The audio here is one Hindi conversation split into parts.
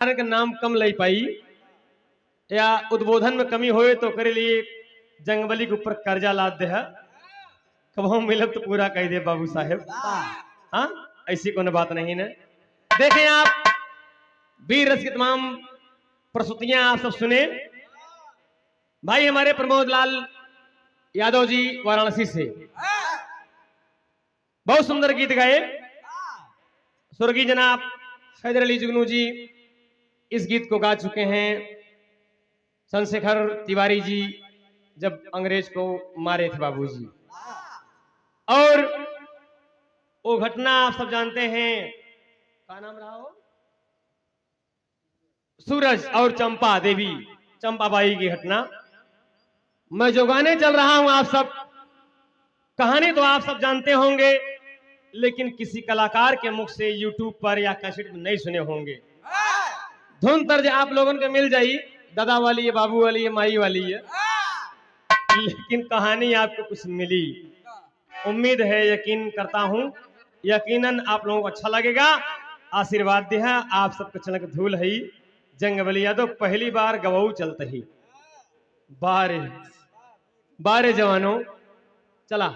का नाम कम लई पाई या उद्बोधन में कमी होए तो करे लिए जंगबली के ऊपर कर्जा लाद दे है कब मिलब तो पूरा कह दे बाबू साहेब। हाँ, ऐसी कोई बात नहीं है। देखें आप वीर रस की तमाम प्रस्तुतियां आप सब सुने। भाई हमारे प्रमोद लाल यादव जी वाराणसी से बहुत सुंदर गीत गाए। स्वर्गीय जनाब हैदर अली जुगनू जी इस गीत को गा चुके हैं। चंद्रशेखर तिवारी जी जब अंग्रेज को मारे थे बाबूजी, और वो घटना आप सब जानते हैं। क्या नाम रहा हो? सूरज और चंपा देवी, चंपाबाई की घटना। मैं जो गाने चल रहा हूं आप सब कहानी तो आप सब जानते होंगे, लेकिन किसी कलाकार के मुख से यूट्यूब पर या कैसेट में नहीं सुने होंगे। धुन तर्ज आप लोगों को मिल जाई, दादा वाली है, बाबू वाली है, माई वाली है, लेकिन कहानी आपको कुछ मिली। उम्मीद है, यकीन करता हूं यकीनन आप लोगों को अच्छा लगेगा। आशीर्वाद दे है आप सबके चलक धूल है। जंगबली यादव पहली बार गवाऊ चलते ही बारे बारे जवानों चला।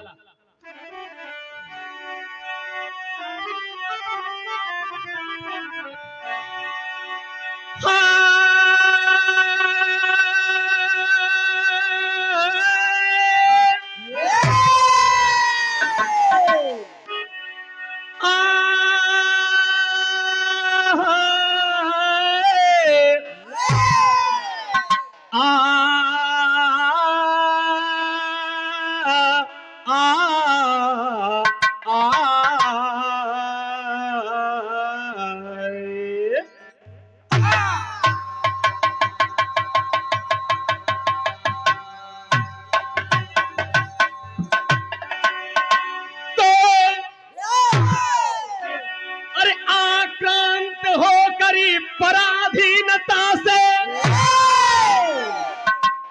पराधीनता से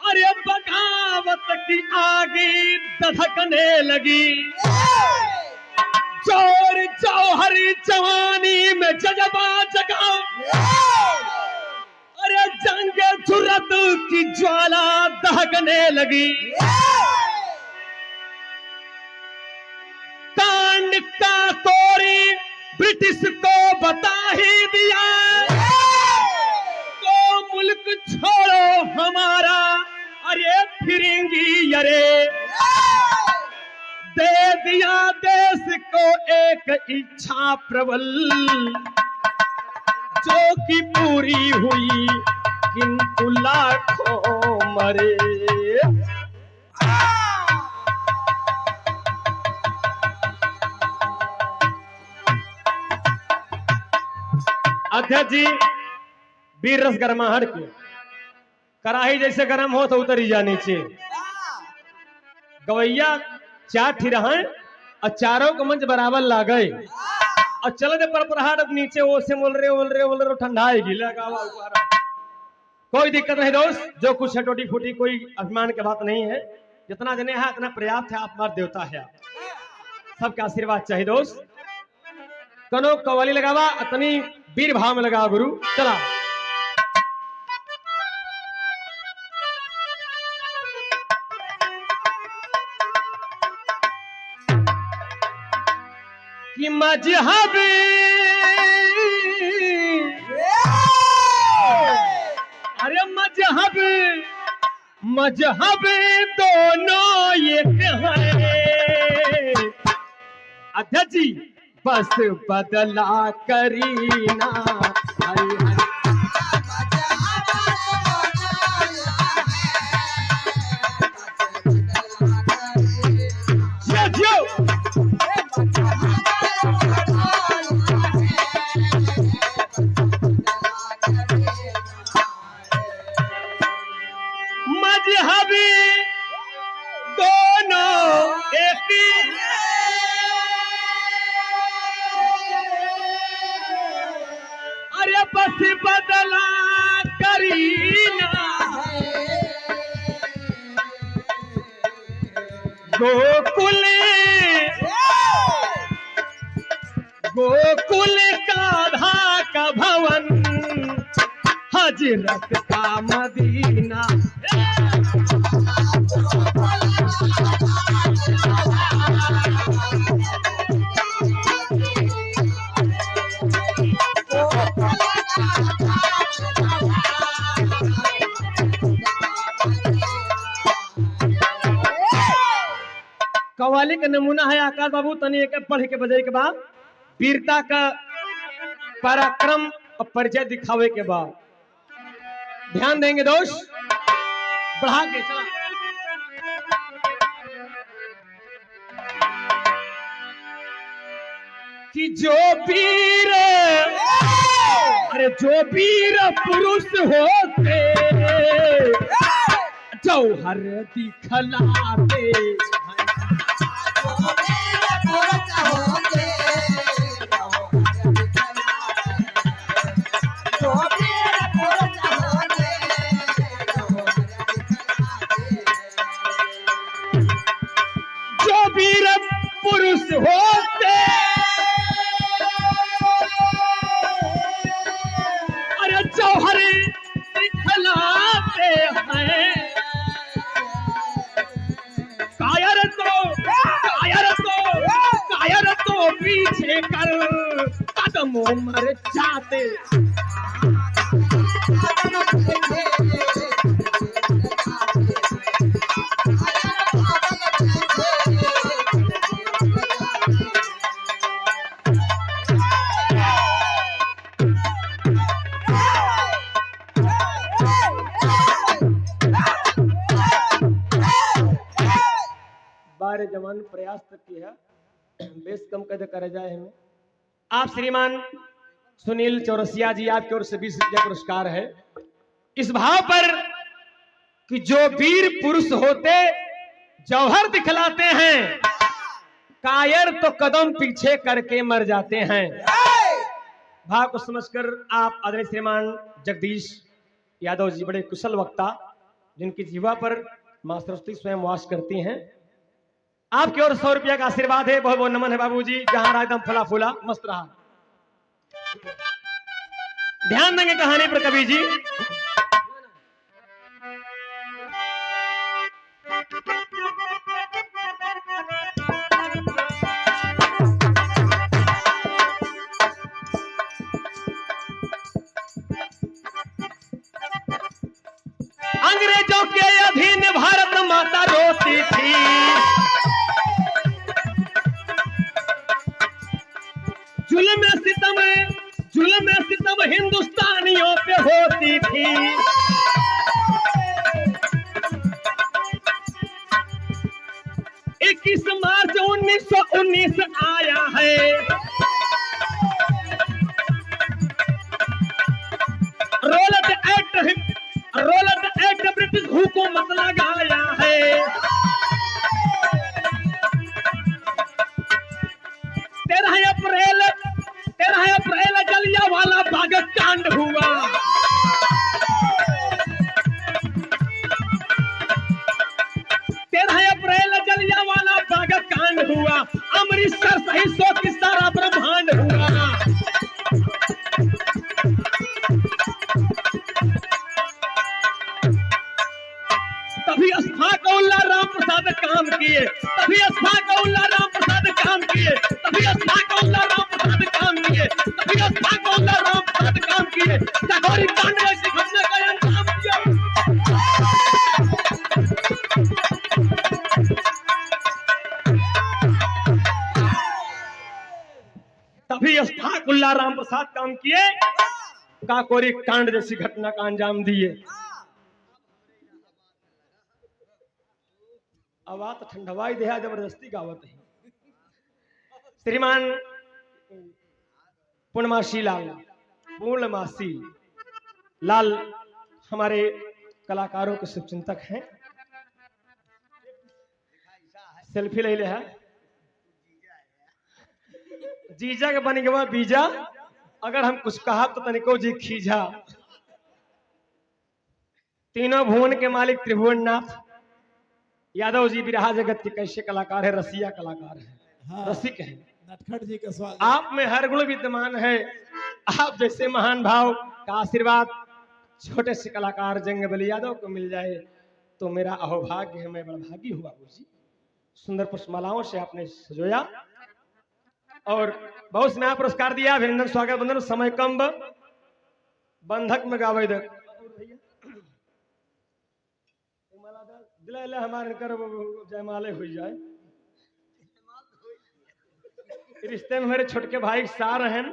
अरे बगावत की आगी दधकने लगी। जोर जौहरी जवानी में जज्बा जगा, अरे जंग जुर्रत की ज्वाला दहकने लगी। कांड का कोरी ब्रिटिश को बता ही दिया, तो मुल्क छोड़ो हमारा अरे फिरेंगी अरे। दे दिया देश को एक इच्छा प्रबल, जो कि पूरी हुई किंतु लाखों मरे। अध्यक्ष जी वीर रस गरमाहट के कराही जैसे गरम हो तो उतरी जा नीचे। गवैया चार ठिरहा और चारों को मंच बराबर ला गए और चल दे पर अब नीचे वो से बोल रहे ठंडा आएगी। कोई दिक्कत नहीं दोस्त, जो कुछ है टोटी फूटी कोई अभिमान की बात नहीं है। जितना जने है इतना पर्याप्त है। आप मार देवता है, सबका आशीर्वाद चाहिए दोस्त। कनो कवाली लगावा अतनी वीर भाव में लगा गुरु चला। कि मजहब अरे मजहब मजहब दोनों एक है। अध्यक्ष जी बस बदला करीना मजहबी दोनों एक अरे बस बदला करीना गोकुल गोकुल का भवन हजरत का मदीना। कव्वाली का नमूना है आकाश बाबू, तनी एक पढ़ के बजाई के बाद वीरता का पराक्रम और परिचय दिखावे के बाद ध्यान देंगे दोस्त, बढ़ा के चला। कि जो वीर, अरे जो वीर पुरुष होते जौहर दिखलाते, जो वीर पुरुष होते अरे जौहर दिखलाते हैं। कायर तो पीछे कर कदमों मर जाते। बारे जवान प्रयास तक किया बेस कम कदे कर जाए हमें। आप श्रीमान सुनील चौरसिया जी, आपकी ओर से 20 रुपया पुरस्कार है इस भाव पर कि जो वीर पुरुष होते जौहर दिखलाते हैं, कायर तो कदम पीछे करके मर जाते हैं। भाव को समझकर आप आदरणीय श्रीमान जगदीश यादव जी, बड़े कुशल वक्ता जिनकी जीवा पर मां सरस्वती स्वयं वास करती हैं, आपकी ओर 100 रुपया का आशीर्वाद है। बहुत बहुत नमन है बाबूजी, जहां रहा एकदम फला फूला मस्त रहा। ध्यान देंगे कहानी पर कवि जी। अंग्रेजों के अधीन भारत माता रोती थी, जुल्म सितम हिंदुस्तानियों पे होती थी। 21 मार्च 1919 आया है, रोलट एक्ट ब्रिटिश हुकूमत लगाया है। 13 अप्रैल जलियांवाला बाग कांड हुआ। 13 अप्रैल जलियांवाला बाग कांड हुआ। अमृतसर सही 100 की सारा ब्रह्मांड हुआ। तभी अस्फाकउल्लाह राम प्रसाद काम किए, तभी अस्फाकउल्लाह राम प्रसाद काम किए, तभी अस्फाकउल्लाह राम प्रसाद काम किए, तभी अस्फाकउल्लाह राम प्रसाद काम किए। जागोरी कांड ऐसी घटना का अंजाम दिया। तभी अस्फाकउल्लाह राम प्रसाद काम किए, काकोरी कांड जैसी घटना का अंजाम दिए। आवाज ठंडवाई देहा जबरदस्ती गावत है। श्रीमान पूर्णमासी लाल हमारे कलाकारों के शुभचिंतक हैं। सेल्फी ले ले है जीजा के बन गया बीजा, अगर हम कुछ कहा तो तनिको जी खींचा। तीनों भुवन के मालिक त्रिभुवननाथ यादव जी बिरहा जगत के कैसे कलाकार है, रसिया कलाकार है, हाँ, रसिक है। नटखट जी का स्वागत। आप में हर गुण विद्यमान है। आप जैसे महान भाव का आशीर्वाद छोटे से कलाकार जंगबली यादव को मिल जाए तो मेरा अहोभाग्य है, मैं बड़ा भागी हूँ बाबूजी। सुंदर पुष्पमालाओं से आपने सजोया और बहुत स्नेह पुरस्कार दिया, अभिनंदन स्वागत बंदन। समय कम बंधक में गावे दिला हमारे कर जयमाले हो जाए। रिश्ते में मेरे छोटके भाई सार हैं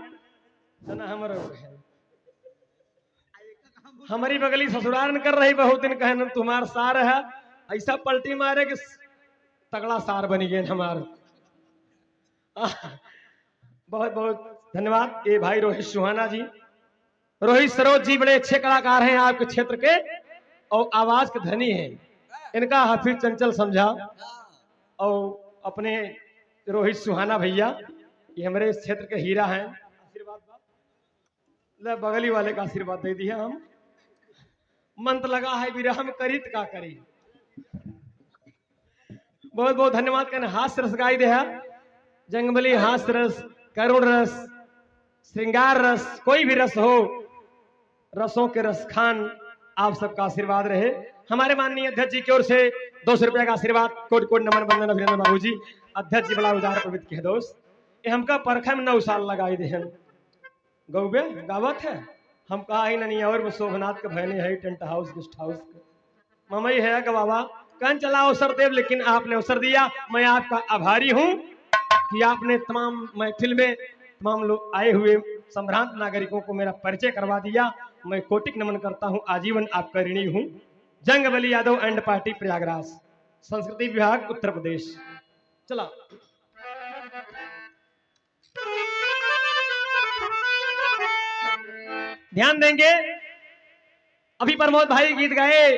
जना हमारे हमारी बगली ससुराल कर रही, बहुत दिन कहन तुम्हार सार है, ऐसा पलटी मारे कि तगड़ा सार बनी गए हमारे। बहुत बहुत धन्यवाद ये भाई रोहित सुहाना जी, रोहित सरोज जी बड़े अच्छे कलाकार हैं आपके क्षेत्र के और आवाज के धनी हैं। इनका हाफिज चंचल समझा और अपने रोहित सुहाना भैया ये हमारे इस क्षेत्र के हीरा हैं। आशीर्वाद बगली वाले का आशीर्वाद दे दिया। हम मंत्र लगा है विरह में करित का करी। बहुत बहुत धन्यवाद कहने हास्य रस गाई दे है जंगबली, हास्य रस, करुण रस, श्रृंगार रस, कोई भी रस हो, रसों के रस खान आप सबका आशीर्वाद रहे। हमारे माननीय अध्यक्ष जी की ओर से 200 रुपया का आशीर्वाद, कोटि कोटि नमन बंदन अभिनंदन बाबू जी। अध्यक्ष जी बड़ा उदार पवित्र के दोस्त ये हमका परखा में 9 साल लगाई दे हैं गौबे गावत है। हम कहा ही नहीं और वो शोभनाथ के भयने है टेंट हाउस गेस्ट हाउस ममई है का बाबा कन चला अवसर देव, लेकिन आपने अवसर दिया, मैं आपका आभारी हूं कि आपने तमाम महफिल में तमाम लोग आए हुए संभ्रांत नागरिकों को मेरा परिचय करवा दिया। मैं कोटिक नमन करता हूं, आजीवन आपका ऋणी हूं। जंगबली यादव एंड पार्टी प्रयागराज, संस्कृति विभाग उत्तर प्रदेश। चला ध्यान देंगे, अभी प्रमोद भाई गीत गाए,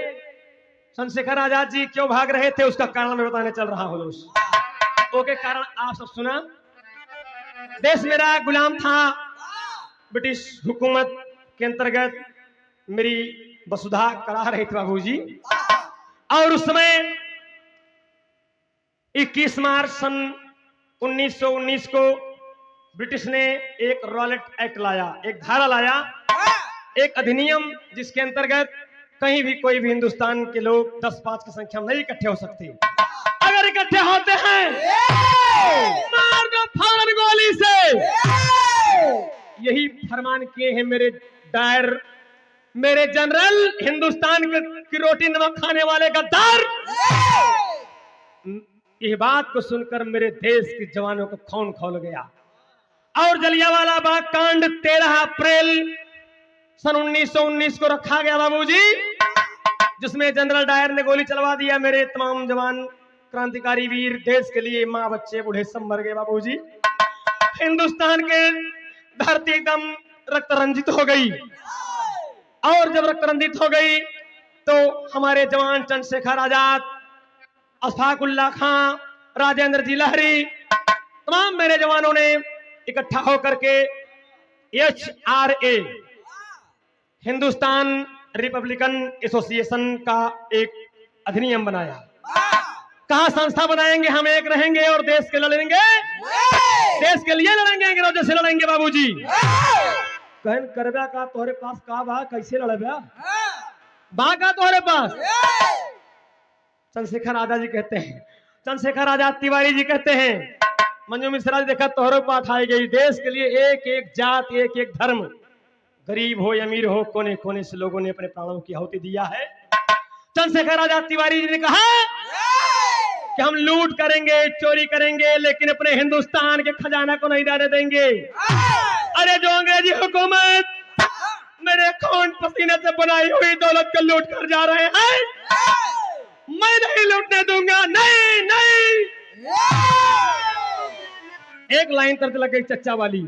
चंद्रशेखर आजाद जी क्यों भाग रहे थे उसका कारण मैं बताने चल रहा हूं दोस्त। ओके कारण आप सब सुना। देश मेरा गुलाम था, ब्रिटिश हुकूमत के अंतर्गत मेरी वसुधा करा रही थी बाबूजी, और उस समय 21 मार्च सन 1919 को ब्रिटिश ने एक रॉलेट एक्ट लाया, एक धारा लाया, एक अधिनियम जिसके अंतर्गत कहीं भी कोई भी हिंदुस्तान के लोग 10-5 की संख्या में नहीं इकट्ठे हो सकते। अगर इकट्ठे होते हैं मार दो फौरन गोली से। यही फरमान किए हैं मेरे डायर, मेरे जनरल, हिंदुस्तान की रोटी नमक खाने वाले गद्दार। यह बात को सुनकर मेरे देश के जवानों को खून खौल गया और जलियांवाला बाग कांड 13 अप्रैल सन 1919 को रखा गया बाबूजी, जिसमें जनरल डायर ने गोली चलवा दिया। मेरे तमाम जवान क्रांतिकारी वीर देश के लिए, माँ बच्चे बूढ़े सब मर गए बाबूजी। हिंदुस्तान के धरती एकदम रक्त रंजित हो गई, और जब रक्त रंजित हो गई तो हमारे जवान चंद्रशेखर आजाद, अशफाकुल्ला खां, राजेंद्र जी लहरी, तमाम मेरे जवानों ने इकट्ठा होकर के HRA हिंदुस्तान रिपब्लिकन एसोसिएशन का एक अधिनियम बनाया। कहा संस्था बनाएंगे, हम एक रहेंगे और देश के लड़ेंगे, देश के लिए लड़ेंगे, अंग्रेजों से लड़ेंगे बाबूजी। कहन करबा का तोहरे पास का बा, कैसे लड़बा बा का तोहरे पास। चंद्रशेखर आजाद जी कहते हैं, चंद्रशेखर आजाद तिवारी जी कहते हैं, मंजू मिश्रा जी देखा तोहरे को उठाई गई, देश के लिए एक एक जात, एक एक धर्म, गरीब हो या अमीर हो, कोने कोने से लोगों ने अपने प्राणों की आहुति दिया है। चंद्रशेखर आजाद तिवारी जी ने कहा कि हम लूट करेंगे, चोरी करेंगे, लेकिन अपने हिंदुस्तान के खजाना को नहीं जाने देंगे। अरे जो अंग्रेजी हुकूमत मेरे खून पसीने से बनाई हुई दौलत को लूट कर जा रहे हैं, मैं नहीं लूटने दूंगा, नहीं नहीं। एक लाइन तर्ज लग गई चच्चा वाली,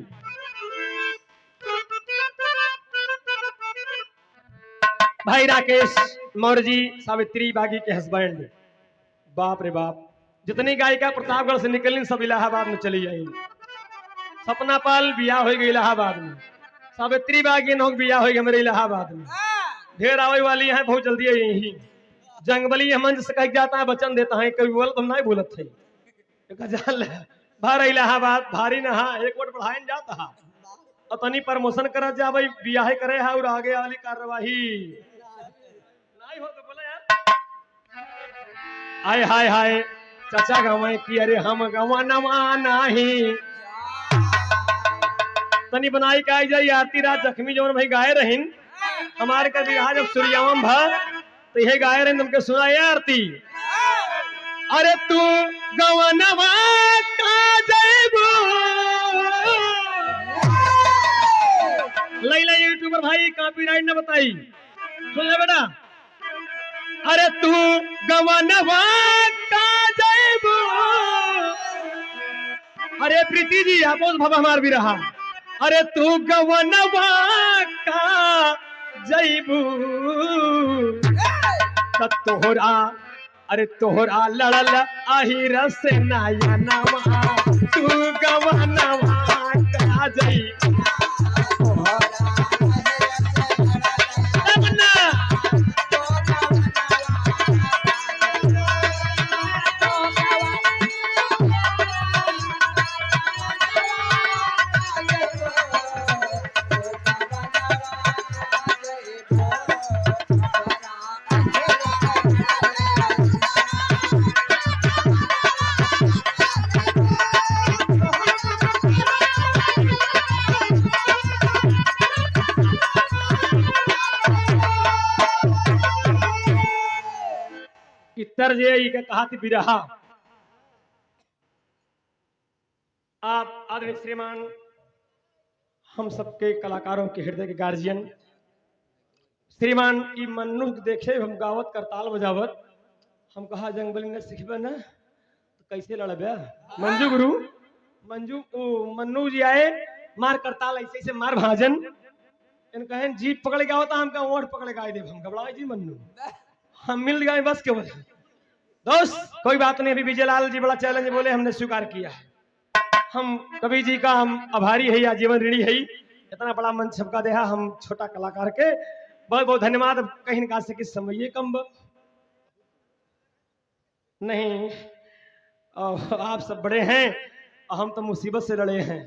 भाई राकेश मौर्य जी सावित्री बागी के हस्बैंड, बाप रे बाप, जितनी गायिका प्रतापगढ़ से निकली सब इलाहाबाद में चली आई। सपना पाल बिया हो गई इलाहाबाद में, सावित्री बागी नौक बिया हो गई मेरे इलाहाबाद में, ढेर आवे वाली है बहुत जल्दी यही। जंगबली मंच से कह जाता है वचन देता है, कभी बोल तुम नहीं बोलत थे भार इलाहाबाद भारी नहा एक वोट बढ़ाए जाता। और तनी प्रमोशन कर जा भाई, बियाह करे है और आगे वाली कार्यवाही नहीं हो तो बोला यार। हाय हाय हाय चाचा गवाए कि अरे हम गवानवा नहीं, तनी बनाई का जाई आरती रात जख्मी जौन भाई गाए रहिन हमारे का बियाह जब सूर्यावम भा तो यह गाए रहिन तुमके सुना ये आरती। अरे तू गवानवा का जयबू लैला यूट्यूबर भाई कॉपीराइट न बताई सुन ले बेटा। अरे तू गवानवा का जयबू, अरे प्रीति जी आपोस भवा हमार भी रहा। अरे तू गवानवा का जयबू तोहरा, अरे तोहरा लड़ल आही रस नाया नवा, तू गवानवा का जयबू। तर्ज ये कहा थी बिरहा। आप आदरणीय श्रीमान हम सबके कलाकारों के हृदय के गार्जियन श्रीमान ई मन्नू देखे हम गावत करताल बजावत, हम कहा जंगबली ने सिखबे न तो कैसे लड़बे। मंजू गुरु मन्नू जी आए मार करताल ऐसे ऐसे मार भाजन इन कहें जीप पकड़ के आवता हमका ओठ पकड़ के आए देव हम घबराए जी मन्नू हम मिल गए बस के वजह। दोस्त कोई बात नहीं, अभी विजय लाल जी बड़ा चैलेंज बोले हमने स्वीकार किया है। हम कवि जी का हम आभारी है, आजीवन ऋणी है। इतना बड़ा मंच सबका देहा हम छोटा कलाकार के बहुत बहुत धन्यवाद। कहीं निकाल से किस समय कम नहीं, आप सब बड़े हैं हम तो मुसीबत से लड़े हैं।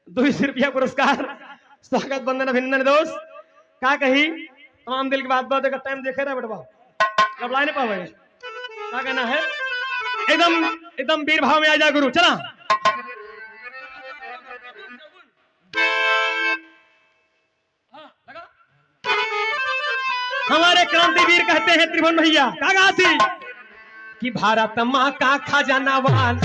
200 रुपया पुरस्कार स्वागत बंदन अभिनंदन। दोस्त क्या कही तमाम दिल की बात बात टाइम देखे रहे बेटवा घबराए नहीं पावे, क्या कहना है एकदम एकदम वीर भाव में आ जा गुरु चला। हमारे क्रांतिवीर कहते हैं त्रिभुवन भैया क्या कहा थी कि भारत माँ का खजानावान,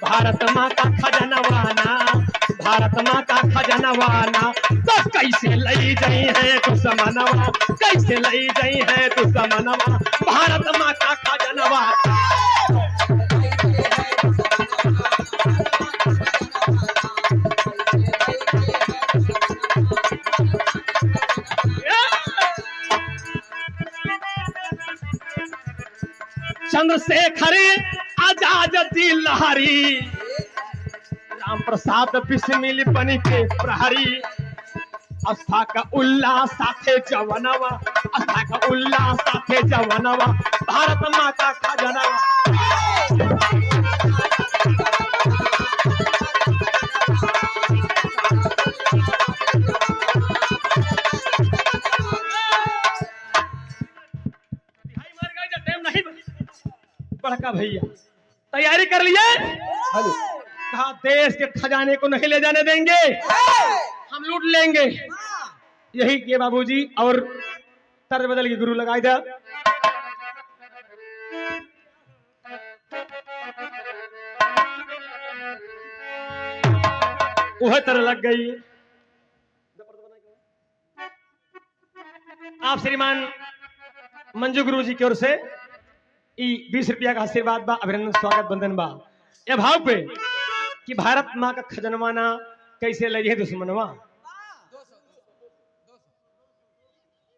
भारत माँ का खजानावाना, भारत माँ का खजानावाना तो कैसे लई जाई है दुश्मनवा, कैसे लई जाई है दुश्मनवा, भारत माँ का खजानावाना। चंद्रशेखर आजाद जी लहरी, राम प्रसाद बिस्मिल बन के प्रहरी, आस्था का उल्लास साथे जवानवा, आस्था का उल्लास साथे जवानवा, भारत माँ का खजानावा। बड़का भैया तैयारी कर लिए, कहा देश के खजाने को नहीं ले जाने देंगे, हम लूट लेंगे। यही किए बाबूजी और तर्ज बदल के गुरु लगाई था। वह तरह लग गई। आप श्रीमान मंजू गुरु जी की ओर से 20 रुपया का आशीर्वाद बा, अभिनंदन स्वागत बंदन बा ये भाव पे कि भारत माँ का खजनवाना कैसे लगे दुश्मनवा।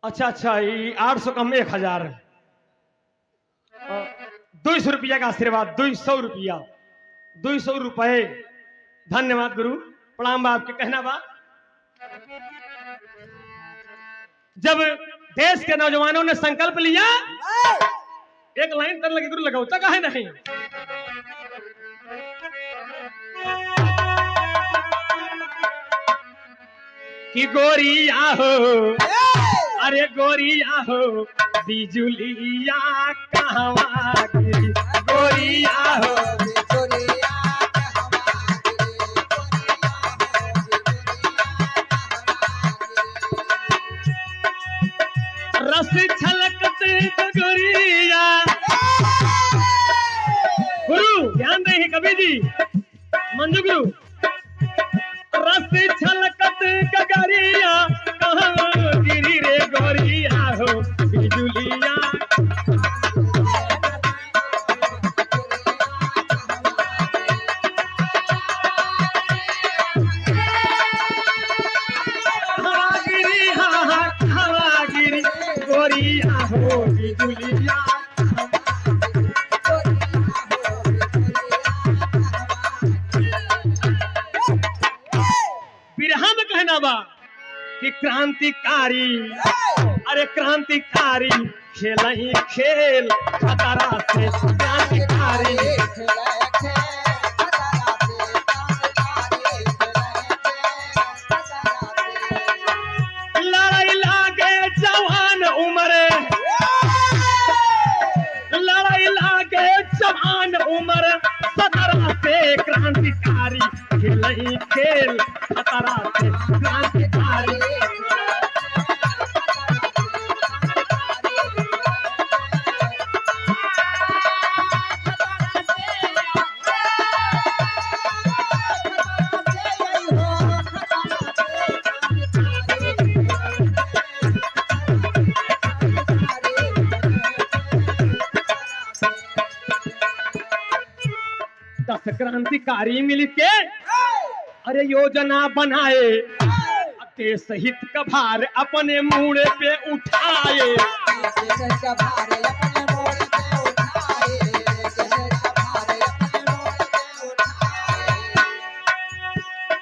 अच्छा अच्छा ये 800 कम 1000, 200 रुपया का आशीर्वाद, 200 रुपया, 200 रुपए। धन्यवाद गुरु, प्रणाम बा आपके कहना बा। जब देश के नौजवानों ने संकल्प लिया एक लाइन तर लगे गुरु लगाओ काहे नहीं। कि गोरिया हो अरे गोरिया हो बिजुलिया कहवा गिरी गोरिया हो रस छलकत गोरिया। गुरु ध्यान दें कवि जी मंजू गुरु रस छलकत गगरिया कहाँ गिरी रे गोरिया हो बिजुलिया। हवा गिरी हवा गिरी गोरिया हो बिजुलिया। बिरहा में कहना बा कि क्रांतिकारी अरे क्रांतिकारी खेल ही खेल खतरा से क्रांतिकारी। लड़ाई लागे जवान उम्र लड़ाई लागे जवान उम्र खतरा से क्रांतिकारी खेल ही खेल खतरा से क्रांतिकारी। दस क्रांतिकारी मिलके अरे योजना बनाए देश हित का भार अपने मूड़े पे उठाए।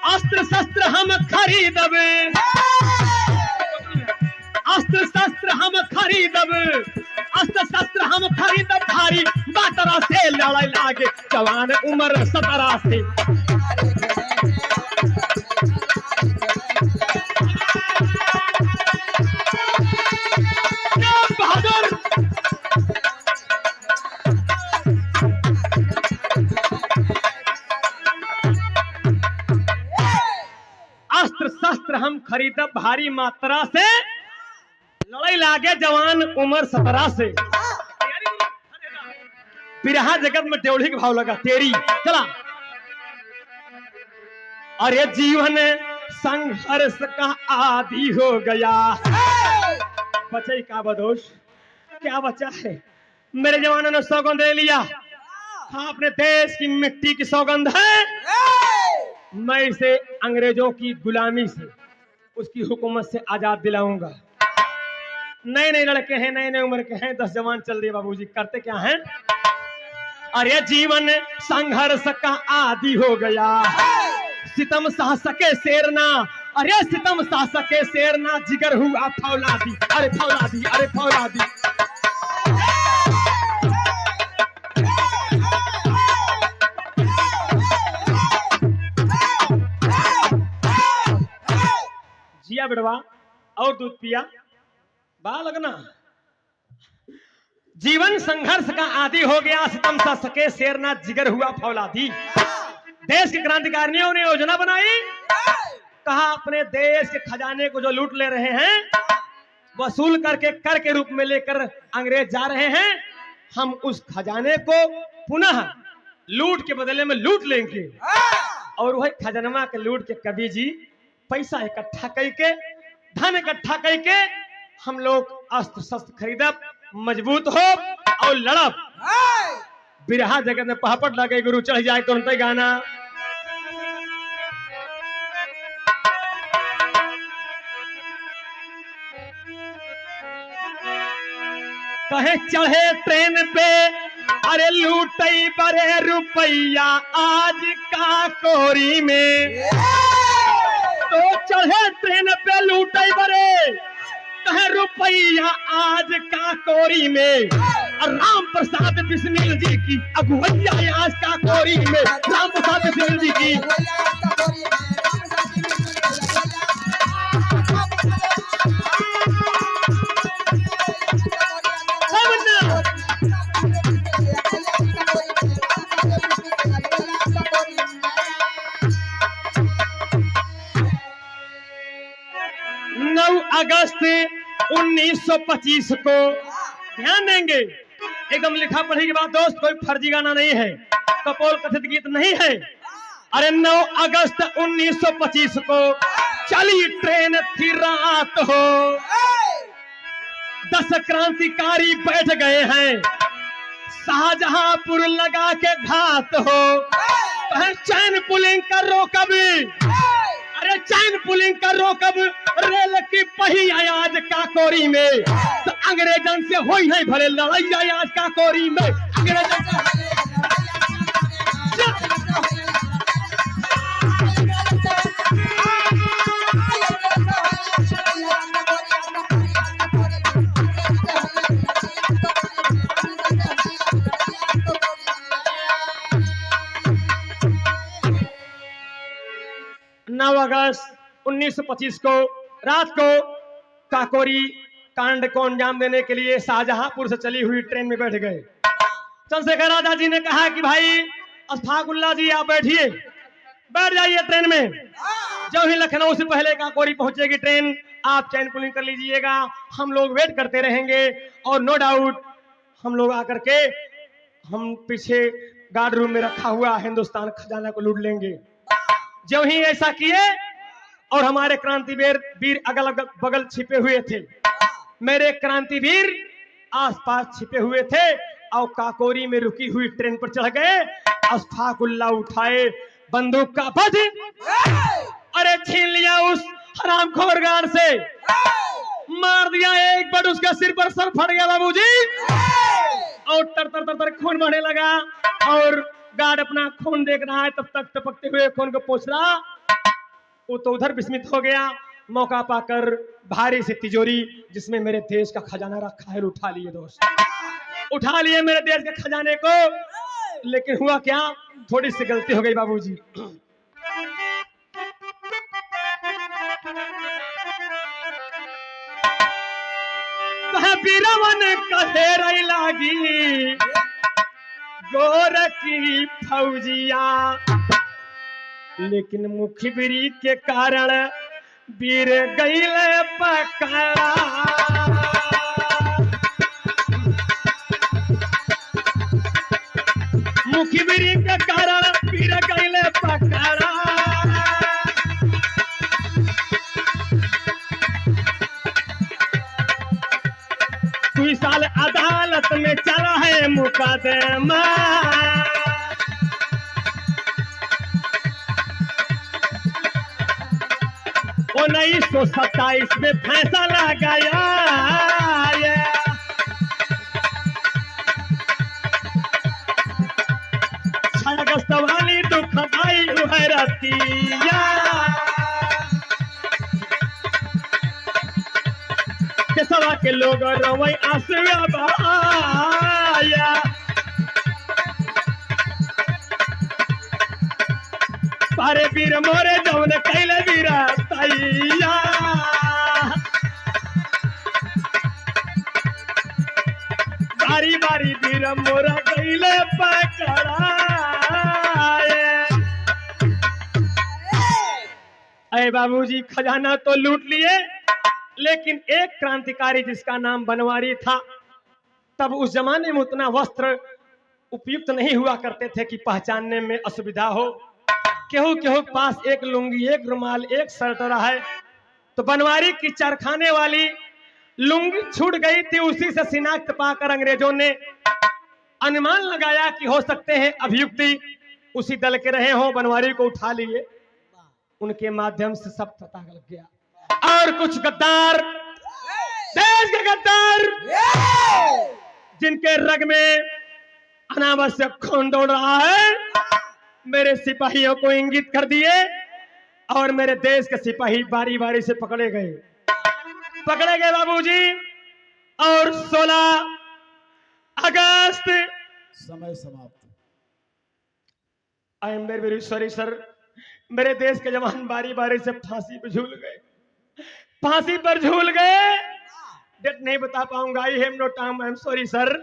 अस्त्र शस्त्र हम खरीदबे अस्त्र शस्त्र हम खरीदबे अस्त्र शस्त्र हम खरीदब भारी 12 से लड़ाई लागे जवान उम्र 17 से। बहादुर अस्त्र शस्त्र हम खरीदब भारी मात्रा से लड़ाई लागे जवान उम्र 17 से। बिरहा जगत में ड्योढ़ी के भाव लगा तेरी चला। अरे जीवन संघर्ष का आदि हो गया। बचे का बदोश क्या बचा है। मेरे जवानों ने सौगंध ले लिया। हाँ अपने देश की मिट्टी की सौगंध है। मैं इसे अंग्रेजों की गुलामी से उसकी हुकूमत से आजाद दिलाऊंगा। नए नए लड़के हैं नए नए उम्र के हैं 10 जवान चल रही बाबूजी करते क्या हैं। अरे जीवन संघर्ष का आदि हो गया। सितम सह सके शेरना अरे सितम सह सके शेरना जिगर हुआ फौलादी अरे फौलादी अरे फौलादी। जिया बेड़वा और दूध पिया बा लगना। जीवन संघर्ष का आदि हो गया सितम सा सके शेरना जिगर हुआ फौलादी। देश के क्रांतिकारियों ने योजना बनाई कहा अपने देश के खजाने को जो लूट ले रहे हैं वसूल करके कर के रूप में लेकर अंग्रेज जा रहे हैं। हम उस खजाने को पुनः लूट के बदले में लूट लेंगे और वही खजानमा के लूट के कवि जी पैसा इकट्ठा करके धन इकट्ठा करके हम लोग अस्त्र शस्त्र खरीदब मजबूत हो और लड़ब। बिरहा जगत में पहापट लगे गुरु चढ़ जाए तो उनते गाना। कहे चढ़े ट्रेन पे अरे लूटई बरे रुपया आज का कोरी में। तो चढ़े ट्रेन पे लूटई बरे कहे रुपया आज का कोरी में, और राम प्रसाद बिस्मिल जी की अगुवैया आज का कोरी में, राम प्रसाद बिस्मिल जी की। अगस्त 1925 को ध्यान देंगे, एकदम लिखा पढ़ी की बात दोस्त, कोई फर्जी गाना नहीं है, कपोल कथित गीत नहीं है। अरे 9 अगस्त 1925 को चली ट्रेन थी रात हो, 10 क्रांतिकारी बैठ गए हैं, शाहजहांपुर लगा के घात हो। चैन पुलिंग कर रो कभी, अरे चैन पुलिंग कर रो कब, रेल की पहिया आज का कोरी में, तो अंग्रेजन से होई है भले लड़ाई आज का कोरी में, अंग्रेजन से अगस्त 1925 को रात को काकोरी कांड को अंजाम देने के लिए शाहजहांपुर से चली हुई ट्रेन में बैठ गए। चंद्रशेखर आजाद जी ने कहा कि भाई अशफाकुल्ला जी आप बैठिए, बैठ जाइए ट्रेन में, जब ही लखनऊ से पहले काकोरी पहुंचेगी ट्रेन आप चैन पुलिंग कर लीजिएगा, हम लोग वेट करते रहेंगे और नो डाउट हम लोग आकर के हम पीछे गार्ड रूम में रखा हुआ हिंदुस्तान खजाना को लूट लेंगे। जो ही ऐसा किए और हमारे क्रांतिवीर अगल बगल छिपे हुए थे, मेरे क्रांतिवीर आसपास छिपे हुए थे और काकोरी में रुकी हुई ट्रेन पर चढ़ गए। अशफाकुल्ला उठाए बंदूक का बज, अरे छीन लिया उस हरामखोर गार्ड से, मार दिया एक बट, उसका सिर पर सर फट गया बाबूजी, और तर तर तर तर खून बहने लगा और गार्ड अपना खून देख रहा है, तब तक टपकते हुए खून को पोंछ रहा। वो तो उधर विस्मित हो गया, मौका पाकर भारी सी तिजोरी जिसमें मेरे देश का खजाना रखा है उठा लिए दोस्त, उठा लिए मेरे देश के खजाने को। लेकिन हुआ क्या, थोड़ी सी गलती हो गई बाबूजी। बीरवन कहे लागी गोरखी फौजिया, लेकिन मुखबिरी के कारण वीर गईले पकड़ा। मुखबिरी के कारण वीर गईले पकड़ा। कोई साल अदालत में चला है मुकदमा, 1927 में फैसला गया। अगस्त वाली दुखदाई है रतिया, केसवा के लोग रोवै आंसुआ बहाया। पारे वीर मोरे जौन कैले वीरा तैया, बारी बारी वीर मोरा कैले पकड़ा। अरे बाबूजी खजाना तो लूट लिए, लेकिन एक क्रांतिकारी जिसका नाम बनवारी था, तब उस जमाने में उतना वस्त्र उपयुक्त नहीं हुआ करते थे कि पहचानने में असुविधा हो। केहू केहू पास एक लुंगी, एक रुमाल, एक शर्ट रहा है, तो बनवारी की चरखाने वाली लुंगी छूट गई थी। उसी से शिनाख्त पाकर अंग्रेजों ने अनुमान लगाया कि हो सकते हैं अभियुक्ति उसी दल के रहे हों, बनवारी को उठा लिए। उनके माध्यम से सब पता लग गया। और कुछ गद्दार, देश के गद्दार, जिनके रग में अनावश्यक खून दौड़ रहा है, मेरे सिपाहियों को इंगित कर दिए और मेरे देश के सिपाही बारी बारी से पकड़े गए। पकड़े गए बाबूजी। और 16 अगस्त, समय समाप्त। I am very very sorry sir, मेरे देश के जवान बारी बारी से फांसी पर झूल गए, फांसी पर झूल गए। डेट नहीं बता पाऊंगा, I have no time, I am sorry sir.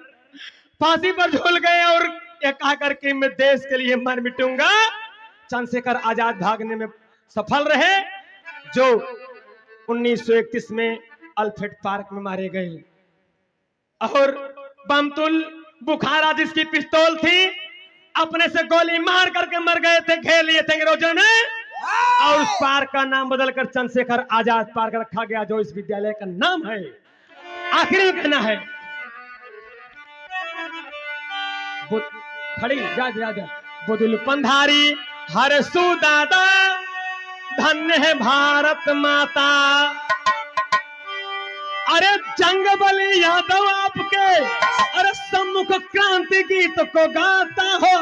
फांसी पर झूल गए और ये कहा करके मैं देश के लिए मर मिटूंगा। चंद्रशेखर आजाद भागने में सफल रहे, जो 1931 में अल्फ्रेड पार्क में मारे गए। और बमतुल बुखारा जिसकी पिस्तौल थी, अपने से गोली मार करके मर गए थे, घेर लिए थे अंग्रेजों ने। और उस पार्क का नाम बदलकर चंद्रशेखर आजाद पार्क रखा गया, जो इस विद्यालय का नाम है। आखिरी में कहना है, खड़ी याद याद बुदुल पंधारी हर सुदादा, धन्य है भारत माता। अरे जंग बली यादव आपके, अरे सम्मुख क्रांति गीत को गाता हो।